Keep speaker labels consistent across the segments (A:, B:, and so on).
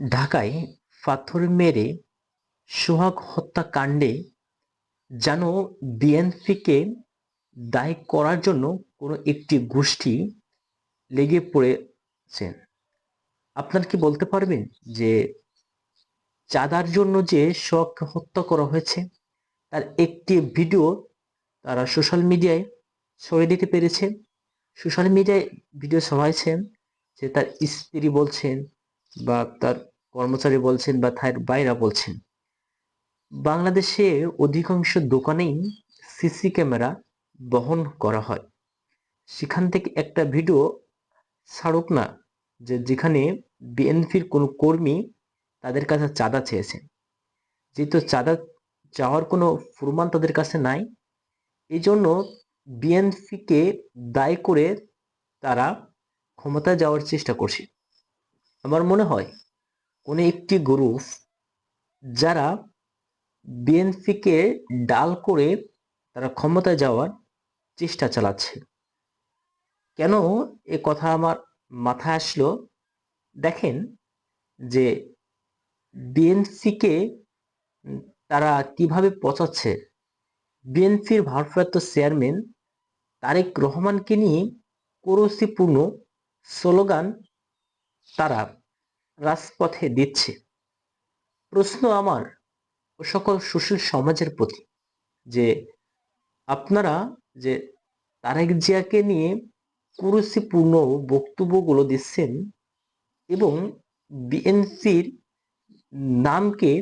A: ঢাকায় পাথর মেরে সোহাগ হত্যাকাণ্ডে যেন বিএনপিকে দায়ী করার জন্য কোনো একটি গোষ্ঠী লেগে পড়েছেন। আপনারা কি বলতে পারবেন যে চাঁদার জন্য যে সোহাগকে হত্যা করা হয়েছে তার একটি ভিডিও তারা সোশ্যাল মিডিয়ায় ছড়িয়ে দিতে পেরেছে। সোশ্যাল মিডিয়ায় ভিডিও ছড়াইছেন যে তার স্ত্রী বলছেন বা তার কর্মচারী বলছেন বা তার ভাইরা বলছেন। বাংলাদেশে অধিকাংশ দোকানেই সিসি ক্যামেরা বহন করা হয়। সেখান থেকে একটা ভিডিও ছাড়ুক না, যেখানে বিএনপির কোনো কর্মী তাদের কাছে চাঁদা চেয়েছেন। যেহেতু চাঁদা চাওয়ার কোনো প্রমাণ তাদের কাছে নাই, এই জন্য বিএনপিকে দায়ী করে তারা ক্ষমতায় যাওয়ার চেষ্টা করছে। আমার মনে হয় কোনো একটি গ্রুপ যারা বিএনপিকে ডাল করে তারা ক্ষমতায় যাওয়ার চেষ্টা চালাচ্ছে। কেন এ কথা আমার মাথায় আসলো? দেখেন যে বিএনপিকে তারা কিভাবে পচাচ্ছে। বিএনপির ভারপ্রাপ্ত চেয়ারম্যান তারেক রহমানকে নিয়ে কুরুচিপূর্ণ স্লোগান তারা রাজপথে দিচ্ছে। প্রশ্ন আমার ও সকল সুশীল সমাজের প্রতি যে আপনারা যে তারেক জিয়াকে নিয়ে কুরুচিপূর্ণ বক্তব্যগুলো দিচ্ছেন এবং বিএনপির নামকে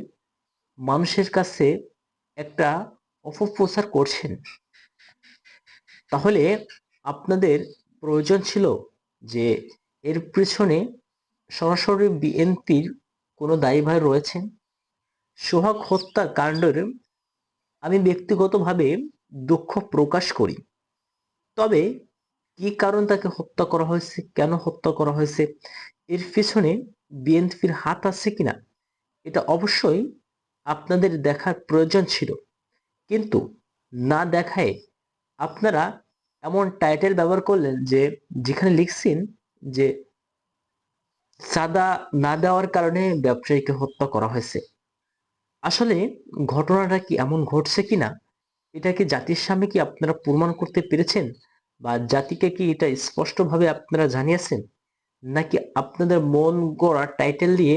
A: মানুষের কাছে একটা অপপ্রচার করছেন, তাহলে আপনাদের প্রয়োজন ছিল যে এর পেছনে সরাসরি বিএনপির কোনো দায়ভার রয়েছে। সোহাগ হত্যাকাণ্ডের আমি ব্যক্তিগতভাবে দুঃখ প্রকাশ করি। তবে কি কারণ তাকে হত্যা করা হয়েছে, কেন হত্যা করা হয়েছে, এর পিছনে বিএনপির হাত আছে কিনা এটা অবশ্যই আপনাদের দেখার প্রয়োজন ছিল। কিন্তু না দেখায় আপনারা এমন টাইটেল ব্যবহার করলেন যে যেখানে লিখছেন যে চাঁদা না দেওয়ার কারণে ব্যবসায়ীকে হত্যা করা হয়েছে। আসলে ঘটনাটা কি এমন ঘটছে কিনা এটা কি জাতির সামনে কি আপনারা প্রমাণ করতে পেরেছেন, বা জাতিকে কি এটা স্পষ্টভাবে আপনারা জানিয়েছেন, নাকি আপনাদের মন গড়া টাইটেল দিয়ে,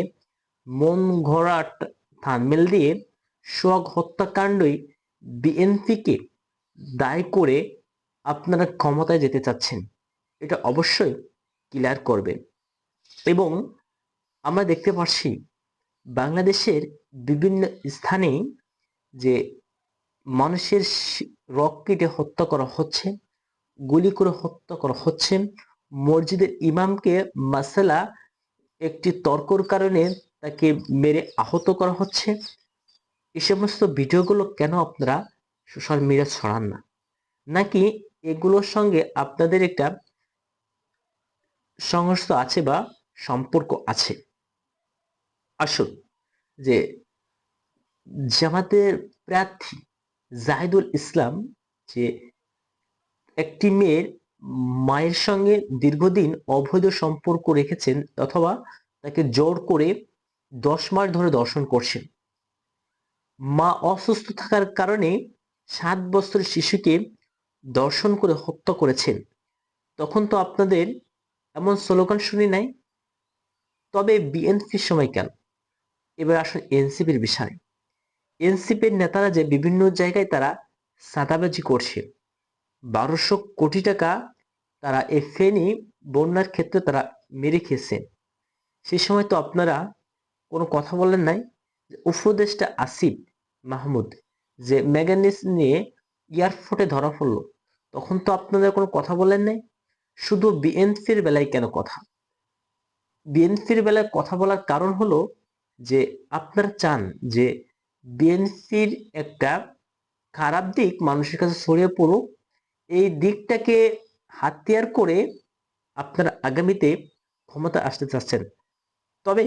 A: মন গড়া থাম্বনেল দিয়ে সোহাগ হত্যাকাণ্ডই বিএনপিকে দায় করে আপনারা ক্ষমতায় যেতে চাচ্ছেন? এটা অবশ্যই ক্লিয়ার করবেন। এবং আমরা দেখতে পাচ্ছি বাংলাদেশের বিভিন্ন স্থানে যে মানুষের রক কেটে হত্যা করা হচ্ছে, গুলি করে হত্যা করা হচ্ছে, মসজিদের ইমামকে মাসালা একটি তর্কর কারণে তাকে মেরে আহত করা হচ্ছে। এই সমস্ত ভিডিওগুলো কেন আপনারা সোশ্যাল মিডিয়া ছড়ান না? নাকি এগুলোর সঙ্গে আপনাদের একটা সংঘর্ষ আছে বা সম্পর্ক আছে? আসুন, যে জামাতের প্রার্থী জাহিদুল ইসলাম যে একটি মেয়ের মায়ের সঙ্গে দীর্ঘদিন অবৈধ সম্পর্ক রেখেছেন, অথবা তাকে জোর করে 10 মাস ধরে দর্শন করছেন। মা অসুস্থ থাকার কারণে 7 বছরের শিশুকে দর্শন করে হত্যা করেছেন। তখন তো আপনাদের এমন স্লোগান শুনি নাই। তবে বিএনপির সময় কেন? এবার আসুন এনসিপির বিষয়। এনসিপির নেতারা যে বিভিন্ন জায়গায় তারা চাঁদাবাজি করছে, 1200 কোটি টাকা তারা এই ফেনী বন্যার ক্ষেত্রে তারা মেরে খেয়েছেন। সেই সময় তো আপনারা কোনো কথা বলেন নাই। উপদেষ্টা আসিফ মাহমুদ যে ম্যাগনিস নিয়ে এয়ারপোর্টে ধরা পড়লো, তখন তো আপনাদের কোনো কথা বলেন নাই। শুধু বিএনপির বেলায় কেন কথা? বিএনপির বেলায় কথা বলার কারণ হলো যে আপনারা চান যে বিএনপির একটা খারাপ দিক মানুষের কাছে ছড়িয়ে পড়ুক। এই দিকটাকে হাতিয়ার করে আপনারা আগামীতে ক্ষমতা আসতে চাচ্ছেন। তবে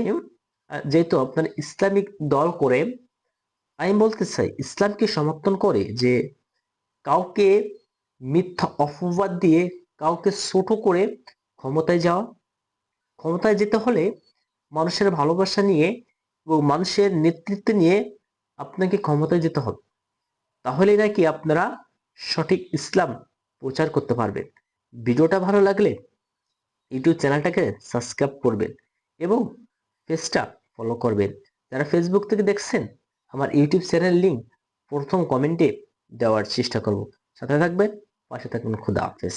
A: যেহেতু আপনার ইসলামিক দল করে, আমি বলতে চাই ইসলামকে সমর্থন করে যে কাউকে মিথ্যা অপবাদ দিয়ে কাউকে ছোট করে ক্ষমতায় যাওয়া। ক্ষমতায় যেতে হলে মানুষের ভালোবাসা নিয়ে এবং মানুষের নেতৃত্ব নিয়ে আপনাকে ক্ষমতায় যেতে হবে। তাহলেই নাকি আপনারা সঠিক ইসলাম প্রচার করতে পারবেন। ভিডিওটা ভালো লাগলে ইউটিউব চ্যানেলটাকে সাবস্ক্রাইব করবেন এবং পেজটা ফলো করবেন। যারা ফেসবুক থেকে দেখছেন, আমার ইউটিউব চ্যানেল লিংক প্রথম কমেন্টে দেওয়ার চেষ্টা করব। সাথে থাকবেন, পাশে থাকবেন। খোদা হাফেজ।